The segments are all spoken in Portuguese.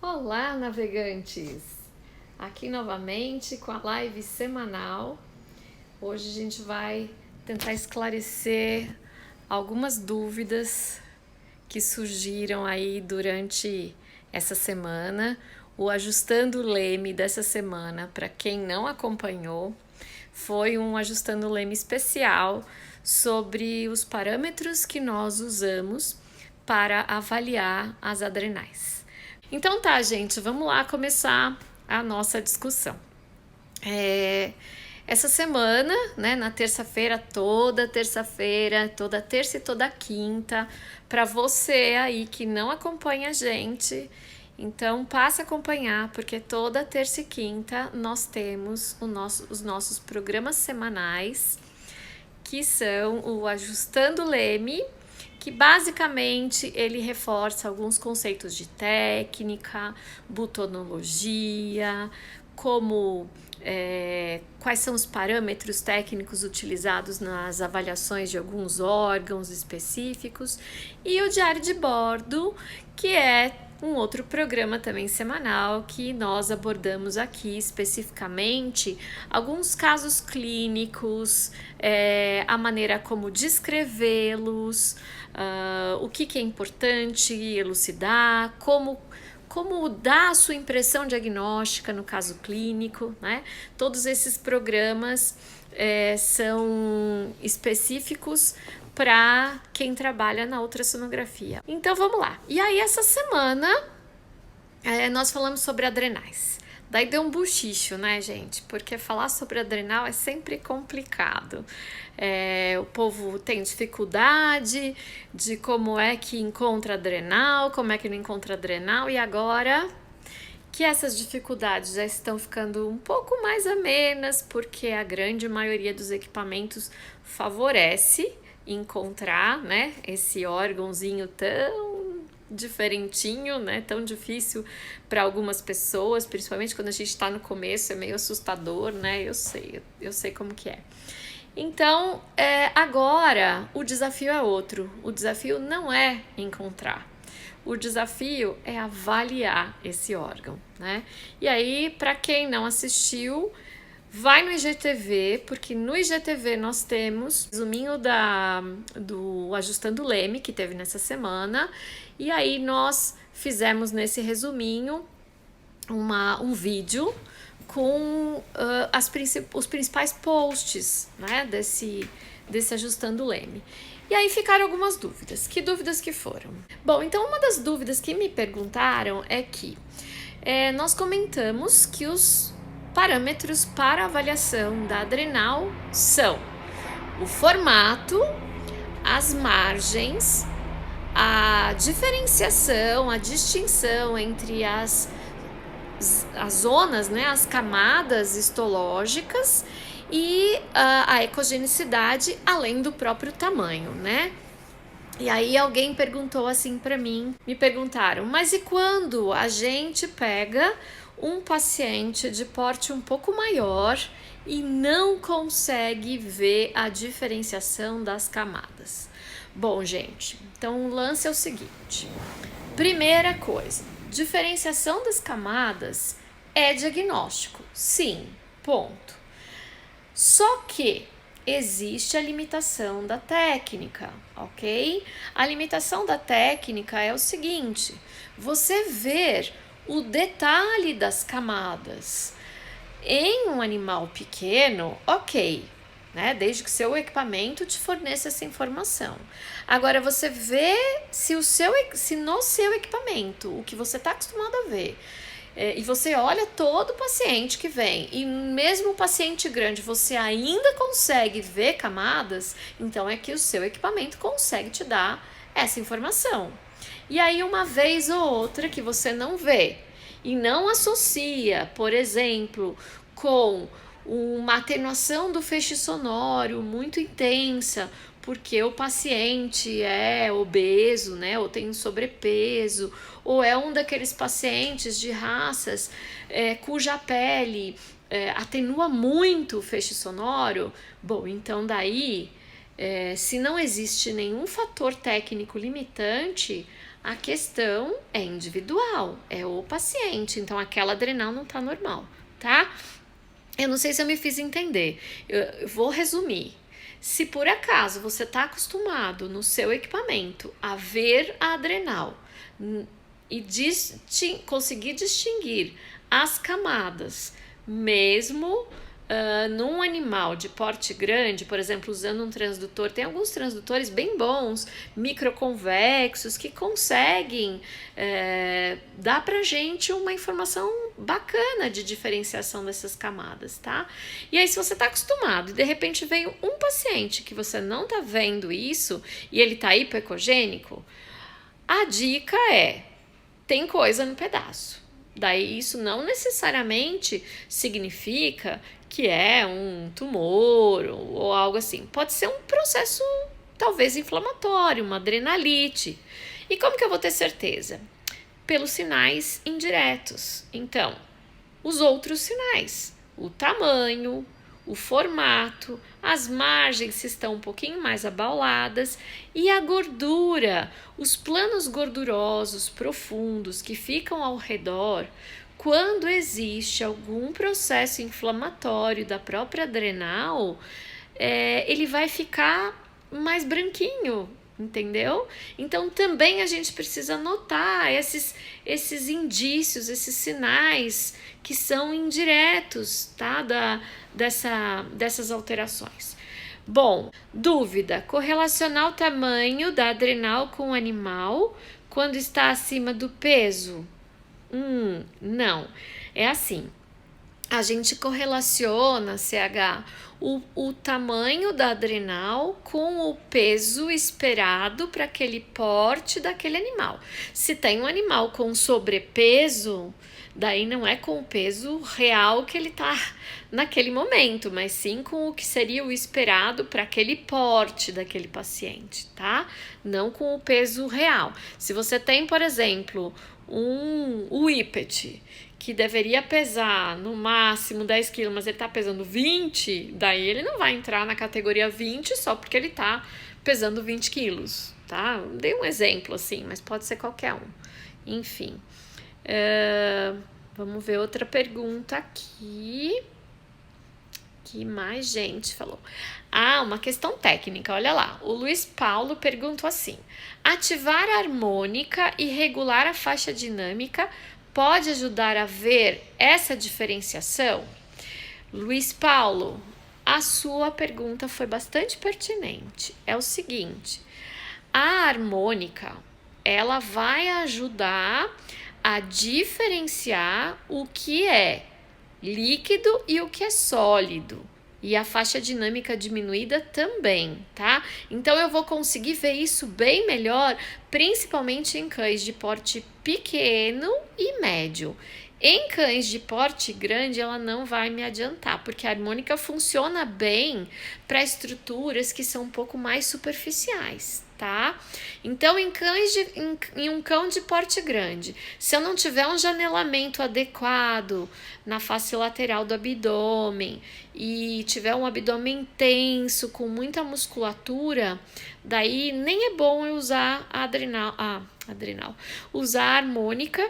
Olá, navegantes! Aqui novamente com a live semanal. Hoje a gente vai tentar esclarecer algumas dúvidas que surgiram aí durante essa semana. O Ajustando o Leme dessa semana, para quem não acompanhou, foi um Ajustando o Leme especial sobre os parâmetros que nós usamos para avaliar as adrenais. Então tá, gente, vamos lá começar a nossa discussão. Essa semana, né, na terça-feira, toda terça e toda quinta, para você aí que não acompanha a gente, então passe a acompanhar, porque toda terça e quinta nós temos os nossos programas semanais, que são o Ajustando o Leme, que basicamente ele reforça alguns conceitos de técnica, butonologia, como quais são os parâmetros técnicos utilizados nas avaliações de alguns órgãos específicos, e o Diário de Bordo, que é um outro programa também semanal que nós abordamos aqui especificamente alguns casos clínicos, a maneira como descrevê-los, o que é importante elucidar, como dar a sua impressão diagnóstica no caso clínico, né? Todos esses programas são específicos para quem trabalha na ultrassonografia. Então vamos lá. E aí essa semana nós falamos sobre adrenais. Daí deu um buchicho, né, gente? Porque falar sobre adrenal é sempre complicado. O povo tem dificuldade de como é que encontra adrenal, como é que não encontra adrenal, e agora que essas dificuldades já estão ficando um pouco mais amenas, porque a grande maioria dos equipamentos favorece encontrar, né, esse órgãozinho tão diferentinho, né, tão difícil para algumas pessoas, principalmente quando a gente está no começo, é meio assustador, né, eu sei como que é. Então, agora o desafio é outro, o desafio não é encontrar, o desafio é avaliar esse órgão, né? E aí, para quem não assistiu, vai no IGTV, porque no IGTV nós temos o resuminho do Ajustando o Leme, que teve nessa semana, e aí nós fizemos nesse resuminho um vídeo com os principais posts, né, desse Ajustando o Leme. E aí ficaram algumas dúvidas. Que dúvidas que foram? Bom, então uma das dúvidas que me perguntaram é que nós comentamos que os parâmetros para avaliação da adrenal são o formato, as margens, a diferenciação, a distinção entre as zonas, né, as camadas histológicas e a ecogenicidade, além do próprio tamanho, né? E aí alguém perguntou assim para mim, me perguntaram, mas e quando a gente pega um paciente de porte um pouco maior e não consegue ver a diferenciação das camadas? Bom, gente, então o lance é o seguinte. Primeira coisa, diferenciação das camadas é diagnóstico, sim, ponto. Só que existe a limitação da técnica, ok? A limitação da técnica é o seguinte: você ver o detalhe das camadas em um animal pequeno, ok, né? Desde que seu equipamento te forneça essa informação. Agora, você vê se no seu equipamento, o que você está acostumado a ver, e você olha todo paciente que vem, e mesmo o paciente grande você ainda consegue ver camadas, então é que o seu equipamento consegue te dar essa informação. E aí, uma vez ou outra que você não vê e não associa, por exemplo, com uma atenuação do feixe sonoro muito intensa, porque o paciente é obeso, né, ou tem sobrepeso, ou é um daqueles pacientes de raças cuja pele atenua muito o feixe sonoro, bom, então daí Se não existe nenhum fator técnico limitante, a questão é individual, é o paciente. Então, aquela adrenal não está normal, tá? Eu não sei se eu me fiz entender. Eu vou resumir. Se por acaso você está acostumado no seu equipamento a ver a adrenal e conseguir distinguir as camadas, mesmo num animal de porte grande, por exemplo, usando um transdutor, tem alguns transdutores bem bons, microconvexos, que conseguem dar pra gente uma informação bacana de diferenciação dessas camadas, tá? E aí, se você tá acostumado e de repente veio um paciente que você não tá vendo isso e ele tá hipoecogênico, a dica é: tem coisa no pedaço. Daí isso não necessariamente significa que é um tumor ou algo assim. Pode ser um processo talvez inflamatório, uma adrenalite. E como que eu vou ter certeza? Pelos sinais indiretos. Então, os outros sinais, o tamanho, o formato, as margens se estão um pouquinho mais abauladas e a gordura, os planos gordurosos profundos que ficam ao redor. Quando existe algum processo inflamatório da própria adrenal, ele vai ficar mais branquinho, entendeu? Então também a gente precisa notar esses indícios, esses sinais que são indiretos, tá? Dessas alterações. Bom, dúvida: correlacionar o tamanho da adrenal com o animal quando está acima do peso? Não. É assim, a gente correlaciona, CH, o tamanho da adrenal com o peso esperado para aquele porte daquele animal. Se tem um animal com sobrepeso, daí não é com o peso real que ele tá naquele momento, mas sim com o que seria o esperado para aquele porte daquele paciente, tá? Não com o peso real. Se você tem, por exemplo, o whippet, que deveria pesar no máximo 10 quilos, mas ele tá pesando 20, daí ele não vai entrar na categoria 20 só porque ele tá pesando 20 quilos, tá? Dei um exemplo assim, mas pode ser qualquer um. Enfim, vamos ver outra pergunta aqui. Que mais gente falou? Uma questão técnica, olha lá. O Luiz Paulo perguntou assim: ativar a harmônica e regular a faixa dinâmica pode ajudar a ver essa diferenciação? Luiz Paulo, a sua pergunta foi bastante pertinente. É o seguinte: a harmônica, ela vai ajudar a diferenciar o que é líquido e o que é sólido. E a faixa dinâmica diminuída também, tá? Então eu vou conseguir ver isso bem melhor, principalmente em cães de porte pequeno e médio. Em cães de porte grande, ela não vai me adiantar, porque a harmônica funciona bem para estruturas que são um pouco mais superficiais, tá? Então, em um cão de porte grande, se eu não tiver um janelamento adequado na face lateral do abdômen e tiver um abdômen tenso, com muita musculatura, daí nem é bom eu usar usar a harmônica,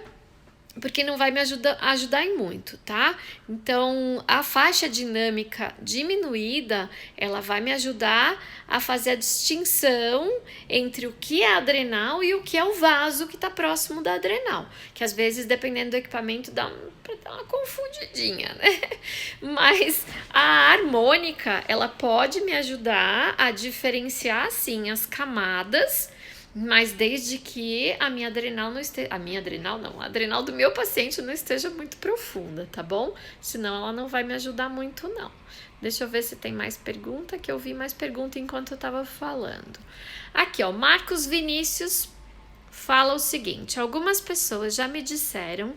porque não vai me ajudar em muito, tá? Então, a faixa dinâmica diminuída, ela vai me ajudar a fazer a distinção entre o que é adrenal e o que é o vaso que tá próximo da adrenal, que às vezes, dependendo do equipamento, dá uma confundidinha, né? Mas a harmônica, ela pode me ajudar a diferenciar, sim, as camadas, mas desde que a minha adrenal não esteja... a adrenal do meu paciente não esteja muito profunda, tá bom? Senão ela não vai me ajudar muito, não. Deixa eu ver se tem mais pergunta, que eu vi mais pergunta enquanto eu tava falando. Aqui, ó, Marcos Vinícius fala o seguinte: algumas pessoas já me disseram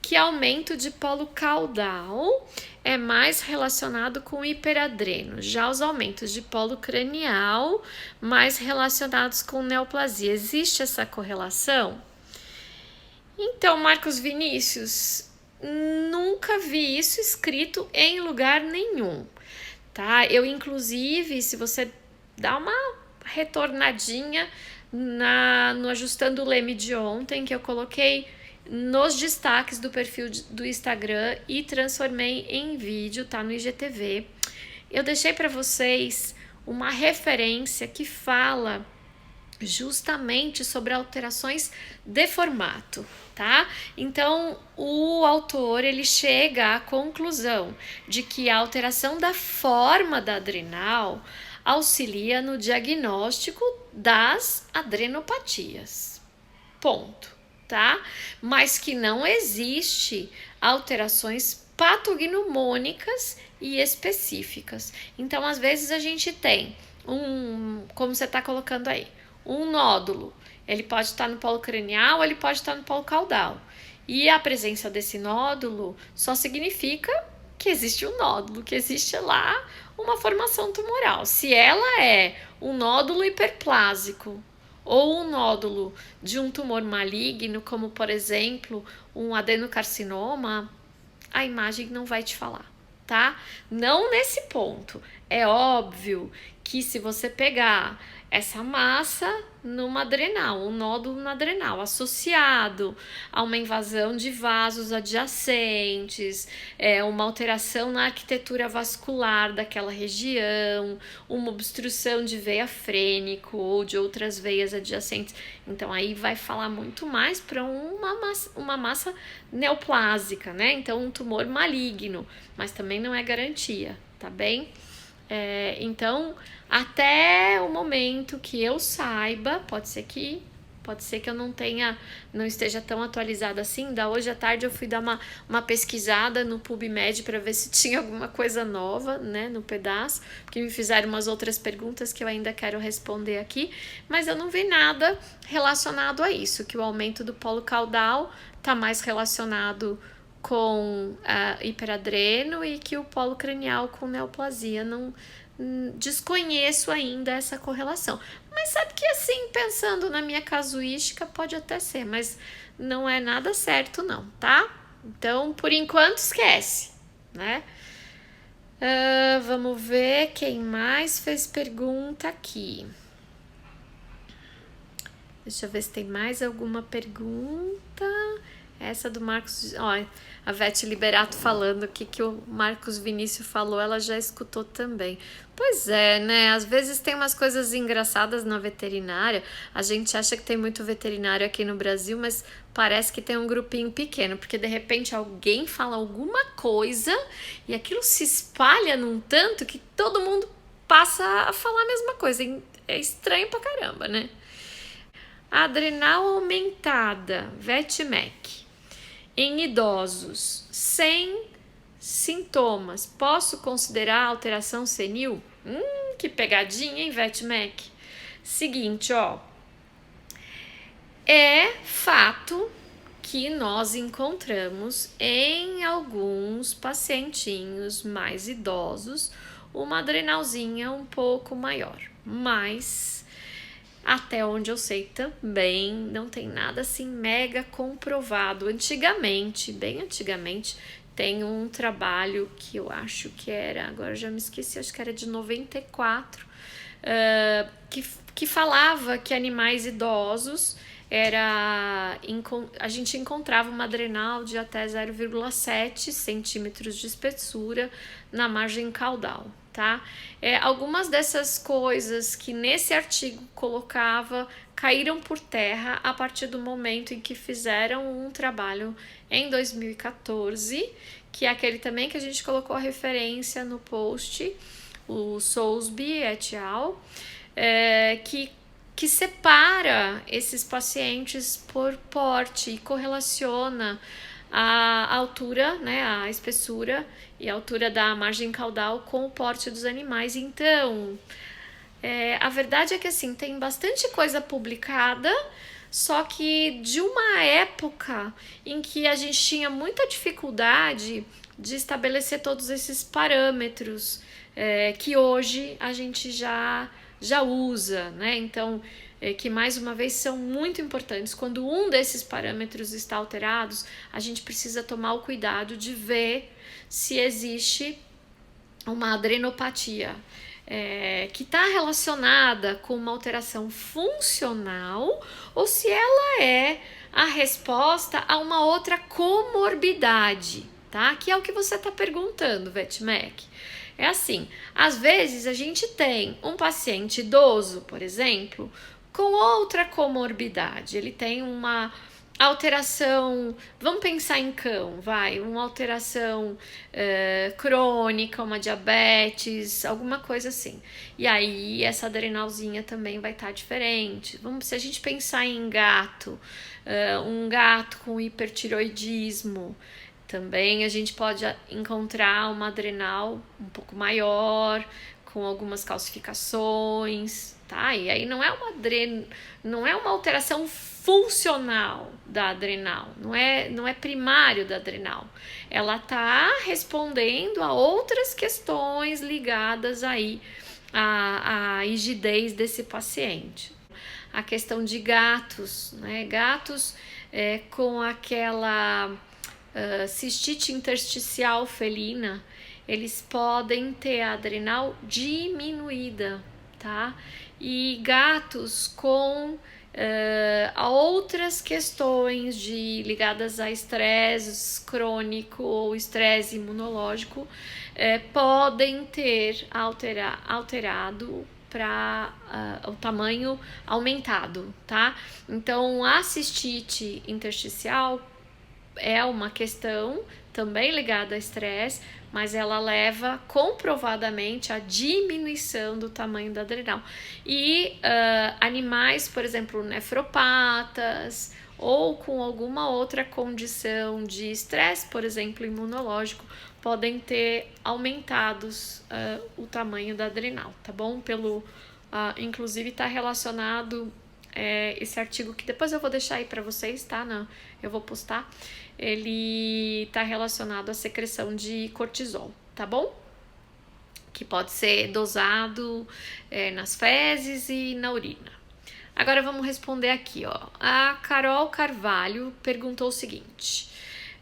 que aumento de polo caudal é mais relacionado com hiperadreno, já os aumentos de polo cranial mais relacionados com neoplasia. Existe essa correlação? Então, Marcos Vinícius, nunca vi isso escrito em lugar nenhum, tá? Eu, inclusive, se você dá uma retornadinha no ajustando o leme de ontem, que eu coloquei nos destaques do perfil do Instagram e transformei em vídeo, tá no IGTV. Eu deixei para vocês uma referência que fala justamente sobre alterações de formato, tá? Então, o autor, ele chega à conclusão de que a alteração da forma da adrenal auxilia no diagnóstico das adrenopatias. Ponto, tá? Mas que não existe alterações patognomônicas e específicas. Então, às vezes a gente tem como você está colocando aí, um nódulo. Ele pode estar no polo cranial, ele pode estar no polo caudal. E a presença desse nódulo só significa que existe um nódulo, que existe lá uma formação tumoral. Se ela é um nódulo hiperplásico ou um nódulo de um tumor maligno, como por exemplo um adenocarcinoma, a imagem não vai te falar, tá? Não nesse ponto. É óbvio que se você pegar essa massa numa adrenal, um nódulo na adrenal, associado a uma invasão de vasos adjacentes, uma alteração na arquitetura vascular daquela região, uma obstrução de veia frênico ou de outras veias adjacentes. Então aí vai falar muito mais para uma massa neoplásica, né? Então um tumor maligno, mas também não é garantia, tá bem? Então, até o momento que eu saiba, pode ser que eu não esteja tão atualizada assim. Da hoje à tarde eu fui dar uma pesquisada no PubMed para ver se tinha alguma coisa nova, né, no pedaço, porque me fizeram umas outras perguntas que eu ainda quero responder aqui, mas eu não vi nada relacionado a isso, que o aumento do polo caudal está mais relacionado com hiperadreno e que o polo cranial com neoplasia. Não desconheço ainda essa correlação, mas sabe que assim, pensando na minha casuística, pode até ser, mas não é nada certo não, tá? Então, por enquanto, esquece, né? Vamos ver quem mais fez pergunta aqui. Deixa eu ver se tem mais alguma pergunta. Essa do Marcos, ó, a Vete Liberato falando o que o Marcos Vinícius falou, ela já escutou também. Pois é, né? Às vezes tem umas coisas engraçadas na veterinária. A gente acha que tem muito veterinário aqui no Brasil, mas parece que tem um grupinho pequeno, porque de repente alguém fala alguma coisa e aquilo se espalha num tanto que todo mundo passa a falar a mesma coisa. É estranho pra caramba, né? Adrenal aumentada, VetMec. Em idosos sem sintomas, posso considerar alteração senil? Que pegadinha, hein, VetMec? Seguinte, ó. É fato que nós encontramos em alguns pacientinhos mais idosos uma adrenalzinha um pouco maior, mas até onde eu sei também não tem nada assim mega comprovado. Antigamente, bem antigamente, tem um trabalho que eu acho que era, agora eu já me esqueci, acho que era de 94, que falava que animais idosos a gente encontrava uma adrenal de até 0,7 centímetros de espessura na margem caudal, tá? Algumas dessas coisas que nesse artigo colocava caíram por terra a partir do momento em que fizeram um trabalho em 2014, que é aquele também que a gente colocou a referência no post, o Soulsby et al., que separa esses pacientes por porte e correlaciona a altura, né, a espessura e a altura da margem caudal com o porte dos animais. Então, a verdade é que assim, tem bastante coisa publicada, só que de uma época em que a gente tinha muita dificuldade de estabelecer todos esses parâmetros que hoje a gente já usa, né? Então, que mais uma vez são muito importantes. Quando um desses parâmetros está alterado, a gente precisa tomar o cuidado de ver se existe uma adrenopatia. que está relacionada com uma alteração funcional ou se ela é a resposta a uma outra comorbidade, tá? Que é o que você está perguntando, VetMec. É assim, às vezes a gente tem um paciente idoso, por exemplo, com outra comorbidade. Ele tem uma alteração, vamos pensar em cão, uma alteração crônica, uma diabetes, alguma coisa assim. E aí essa adrenalzinha também vai estar diferente. Se a gente pensar em gato, um gato com hipertiroidismo, também a gente pode encontrar uma adrenal um pouco maior, com algumas calcificações, tá? E aí não é uma alteração funcional da adrenal, não é primário da adrenal. Ela tá respondendo a outras questões ligadas aí à rigidez desse paciente. A questão de gatos, né? Gatos com aquela cistite intersticial felina, eles podem ter a adrenal diminuída, tá? E gatos com outras questões ligadas a estresse crônico ou estresse imunológico podem ter alterado para o tamanho aumentado, tá? Então, a cistite intersticial é uma questão também ligada a estresse, mas ela leva comprovadamente à diminuição do tamanho da adrenal. E animais, por exemplo, nefropatas ou com alguma outra condição de estresse, por exemplo, imunológico, podem ter aumentados o tamanho da adrenal, tá bom? Inclusive está relacionado esse artigo que depois eu vou deixar aí para vocês, tá? Eu vou postar. Ele está relacionado à secreção de cortisol, tá bom? Que pode ser dosado nas fezes e na urina. Agora vamos responder aqui, ó. A Carol Carvalho perguntou o seguinte: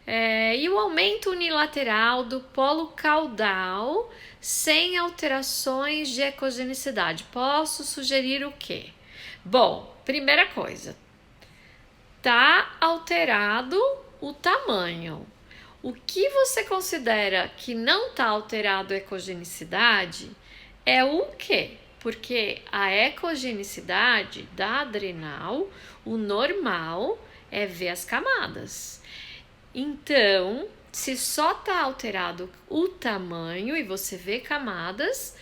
e o aumento unilateral do polo caudal sem alterações de ecogenicidade? Posso sugerir o quê? Bom, primeira coisa, tá alterado o tamanho. O que você considera que não está alterado a ecogenicidade é o quê? Porque a ecogenicidade da adrenal, o normal é ver as camadas. Então, se só está alterado o tamanho e você vê camadas,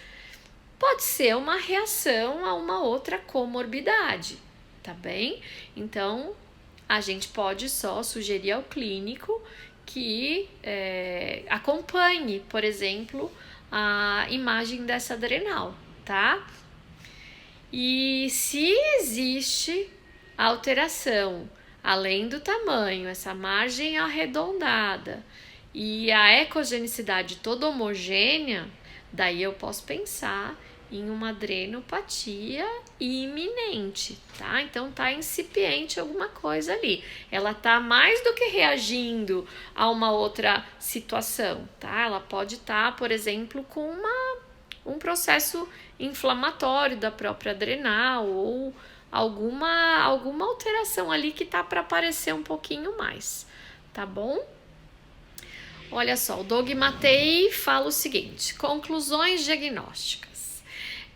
pode ser uma reação a uma outra comorbidade, tá bem? Então, a gente pode só sugerir ao clínico que acompanhe, por exemplo, a imagem dessa adrenal, tá? E se existe alteração, além do tamanho, essa margem arredondada e a ecogenicidade toda homogênea, daí eu posso pensar em uma adrenopatia iminente, tá? Então tá incipiente alguma coisa ali. Ela tá mais do que reagindo a uma outra situação, tá? Ela pode estar, por exemplo, com um processo inflamatório da própria adrenal ou alguma alteração ali que tá para aparecer um pouquinho mais, tá bom? Olha só, o Doug Matei fala o seguinte: conclusões diagnósticas.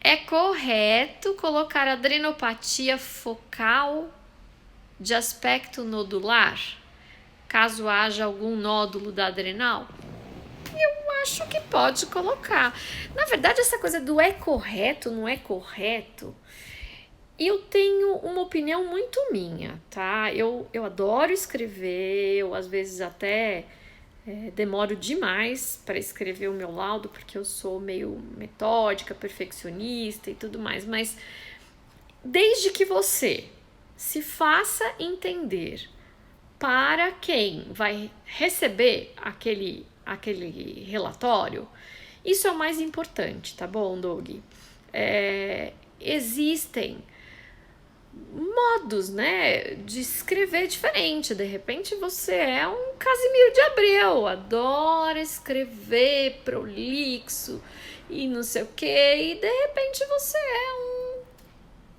É correto colocar adrenopatia focal de aspecto nodular, caso haja algum nódulo da adrenal? Eu acho que pode colocar. Na verdade, essa coisa do é correto, não é correto, eu tenho uma opinião muito minha, tá? Eu adoro escrever, eu às vezes até demoro demais para escrever o meu laudo, porque eu sou meio metódica, perfeccionista e tudo mais, mas desde que você se faça entender para quem vai receber aquele relatório, isso é o mais importante, tá bom, Doug? Existem modos, né, de escrever diferente. De repente você é um Casimiro de Abreu, adora escrever prolixo e não sei o que, e de repente você é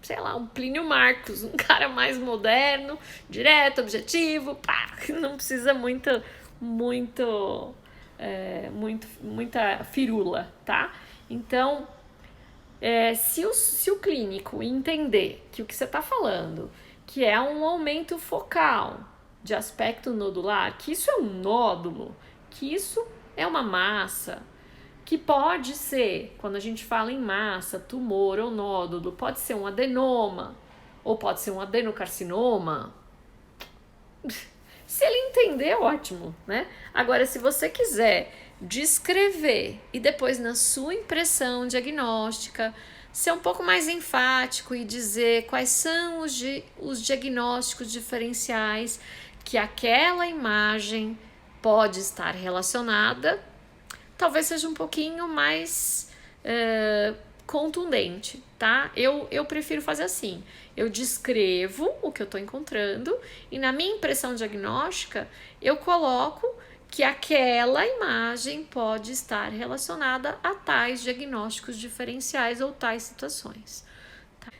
sei lá, um Plínio Marcos, um cara mais moderno, direto, objetivo, pá, não precisa muita firula, tá? Então, se o clínico entender que o que você está falando, que é um aumento focal de aspecto nodular, que isso é um nódulo, que isso é uma massa, que pode ser, quando a gente fala em massa, tumor ou nódulo, pode ser um adenoma, ou pode ser um adenocarcinoma. Se ele entender, ótimo, né? Agora, se você quiser descrever e depois na sua impressão diagnóstica ser um pouco mais enfático e dizer quais são os diagnósticos diferenciais que aquela imagem pode estar relacionada, talvez seja um pouquinho mais contundente, tá? Eu prefiro fazer assim, eu descrevo o que eu tô encontrando e na minha impressão diagnóstica eu coloco que aquela imagem pode estar relacionada a tais diagnósticos diferenciais ou tais situações. Tá?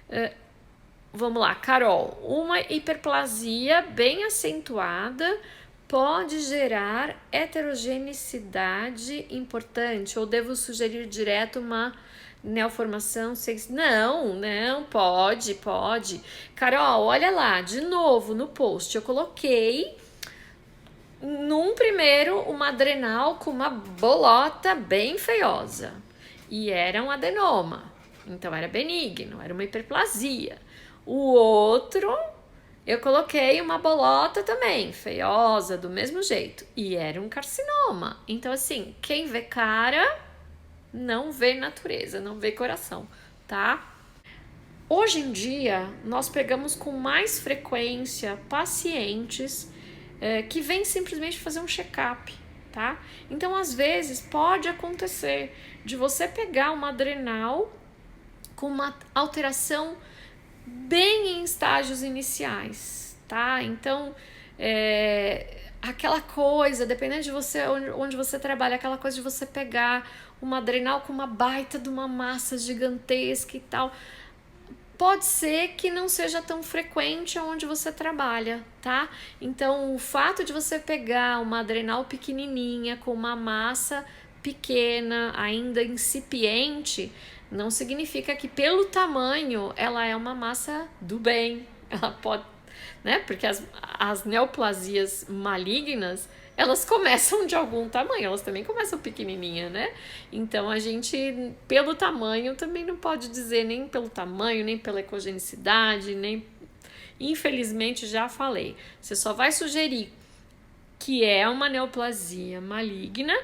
Vamos lá, Carol, uma hiperplasia bem acentuada pode gerar heterogeneidade importante ou devo sugerir direto uma neoformação? Não, pode. Carol, olha lá, de novo no post, eu coloquei num primeiro uma adrenal com uma bolota bem feiosa e era um adenoma, então era benigno, era uma hiperplasia. O outro eu coloquei uma bolota também, feiosa, do mesmo jeito. E era um carcinoma. Então, assim, quem vê cara, não vê natureza, não vê coração, tá? Hoje em dia, nós pegamos com mais frequência pacientes que vêm simplesmente fazer um check-up, tá? Então, às vezes, pode acontecer de você pegar uma adrenal com uma alteração bem em estágios iniciais, tá? Então, aquela coisa, dependendo de você, onde você trabalha, aquela coisa de você pegar uma adrenal com uma baita de uma massa gigantesca e tal, pode ser que não seja tão frequente onde você trabalha, tá? Então, o fato de você pegar uma adrenal pequenininha com uma massa pequena, ainda incipiente, não significa que pelo tamanho ela é uma massa do bem. Ela pode, né? Porque as neoplasias malignas, elas começam de algum tamanho, elas também começam pequenininha, né? Então a gente, pelo tamanho, também não pode dizer nem pelo tamanho, nem pela ecogenicidade, nem... Infelizmente, já falei. Você só vai sugerir que é uma neoplasia maligna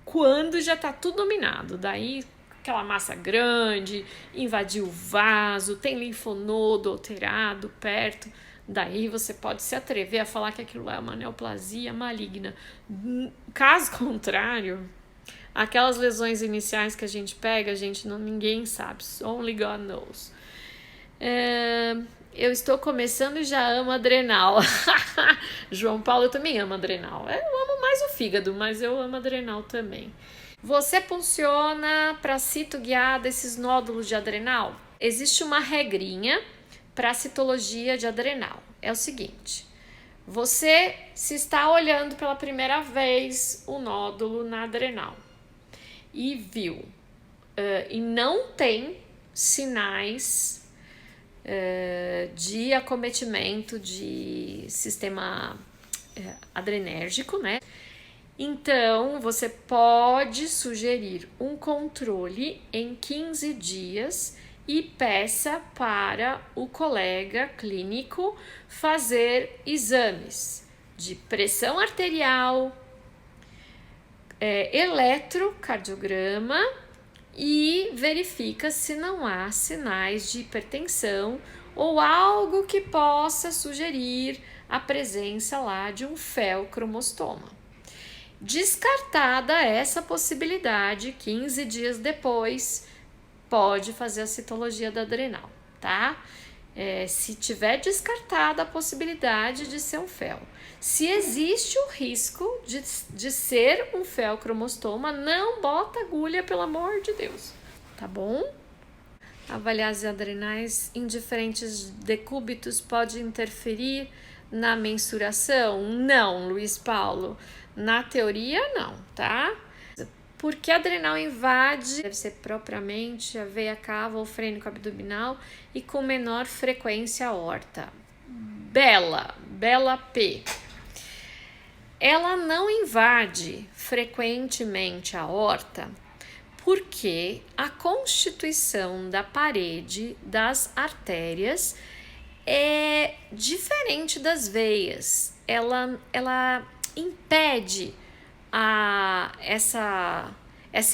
quando já tá tudo dominado. Daí, aquela massa grande, invadiu o vaso, tem linfonodo alterado perto, daí você pode se atrever a falar que aquilo é uma neoplasia maligna. Caso contrário, aquelas lesões iniciais que a gente pega, ninguém sabe, only God knows. Eu estou começando e já amo adrenal. João Paulo, eu também amo adrenal. Eu amo mais o fígado, mas eu amo adrenal também. Você funciona para citoguiar desses nódulos de adrenal? Existe uma regrinha para citologia de adrenal. É o seguinte, você se está olhando pela primeira vez o nódulo na adrenal e viu e não tem sinais de acometimento de sistema adrenérgico, né? Então, você pode sugerir um controle em 15 dias e peça para o colega clínico fazer exames de pressão arterial, eletrocardiograma e verifica se não há sinais de hipertensão ou algo que possa sugerir a presença lá de um feocromostoma. Descartada essa possibilidade, 15 dias depois, pode fazer a citologia da adrenal, tá? se tiver descartada a possibilidade de ser um fel. Se existe o risco de ser um felcromostoma, não bota agulha, pelo amor de Deus, tá bom? Avaliar as adrenais em diferentes decúbitos pode interferir na mensuração? Não, Luiz Paulo. Na teoria, não, tá? Porque a adrenal invade, deve ser propriamente a veia cava ou frênico abdominal e com menor frequência a aorta. Bela P. Ela não invade frequentemente a aorta porque a constituição da parede das artérias é diferente das veias. Ela impede essa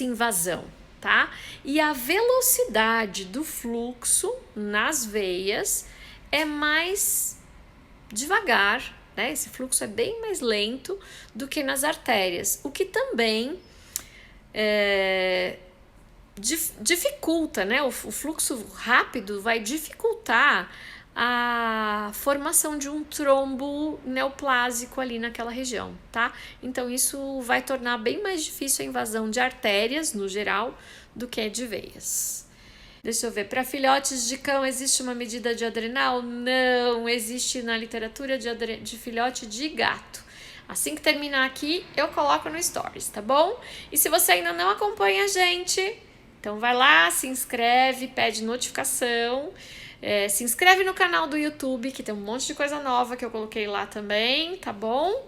invasão, tá? E a velocidade do fluxo nas veias é mais devagar, né? Esse fluxo é bem mais lento do que nas artérias, o que também dificulta, né? O fluxo rápido vai dificultar a formação de um trombo neoplásico ali naquela região, tá? Então isso vai tornar bem mais difícil a invasão de artérias, no geral, do que de veias. Deixa eu ver, para filhotes de cão existe uma medida de adrenal? Não, existe na literatura de filhote de gato. Assim que terminar aqui, eu coloco no Stories, tá bom? E se você ainda não acompanha a gente, então vai lá, se inscreve, pede notificação. Se inscreve no canal do YouTube, que tem um monte de coisa nova que eu coloquei lá também, tá bom?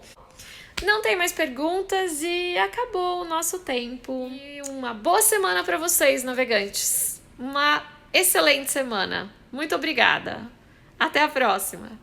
Não tem mais perguntas e acabou o nosso tempo. E uma boa semana para vocês, navegantes. Uma excelente semana. Muito obrigada. Até a próxima.